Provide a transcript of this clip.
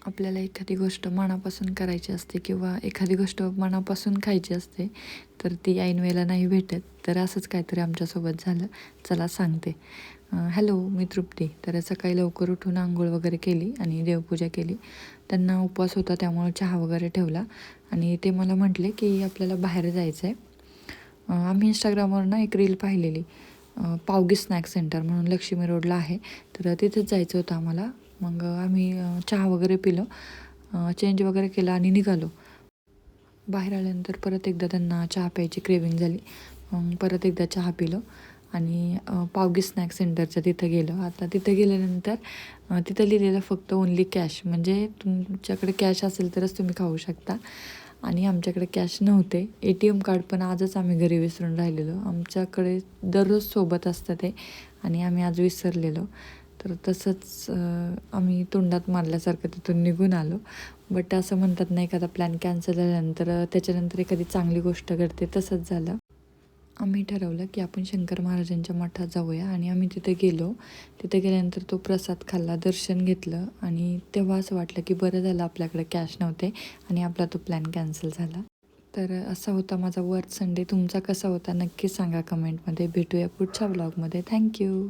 आपल्याला एखादी गोष्ट मनापासून करायची असते किंवा एखादी गोष्ट मनापासून खायची असते, तर ती ऐन वेळेला नाही भेटत. तर असंच काहीतरी आमच्यासोबत झालं. चला सांगते. हॅलो, मी तृप्ती. तर सकाळी लवकर उठून अंघोळ वगैरे केली आणि देवपूजा केली. त्यांना उपवास होता त्यामुळे चहा वगैरे ठेवला आणि ते मला म्हटले की आपल्याला बाहेर जायचं आहे. आम्ही इंस्टाग्रामवर ना एक रील पाहिलेली, पावगी स्नॅक सेंटर म्हणून लक्ष्मी रोडला आहे. तर तिथेच जायचं होतं आम्हाला. मग आम्ही चहा वगैरे पिलं, चेंज वगैरे केला आणि निघालो. बाहेर आल्यानंतर परत एकदा त्यांना चहा प्यायची क्रेविंग झाली. मग परत एकदा चहा पिलो आणि पावगी स्नॅक सेंटरच्या तिथं गेलो. आता तिथं गेल्यानंतर तिथं लिहिलेलं फक्त ओन्ली कॅश, म्हणजे तुमच्याकडे कॅश असेल तरच तुम्ही खाऊ शकता. आणि आमच्याकडे कॅश नव्हते. ATM कार्ड पण आजच आम्ही घरी विसरून राहिलेलो. आमच्याकडे दररोज सोबत असतं ते आणि आम्ही आज विसरलेलो. तर तसंच आम्ही तोंडात मारल्यासारखं तिथून निघून आलो. बट असं म्हणतात ना, एखादा प्लॅन कॅन्सल झाल्यानंतर त्याच्यानंतर एखादी चांगली गोष्ट घडते, तसंच झालं. आम्ही ठरवलं की आपण शंकर महाराजांच्या मठात जाऊया आणि आम्ही तिथे गेलो. तिथे गेल्यानंतर तो प्रसाद खाल्ला, दर्शन घेतलं आणि तेव्हा असं वाटलं की बरं झालं आपल्याकडे कॅश नव्हते आणि आपला तो प्लॅन कॅन्सल झाला. तर असा होता माझा वर्क संडे. तुमचा कसा होता नक्की सांगा कमेंटमध्ये. भेटूया पुढच्या व्लॉगमध्ये. थँक्यू.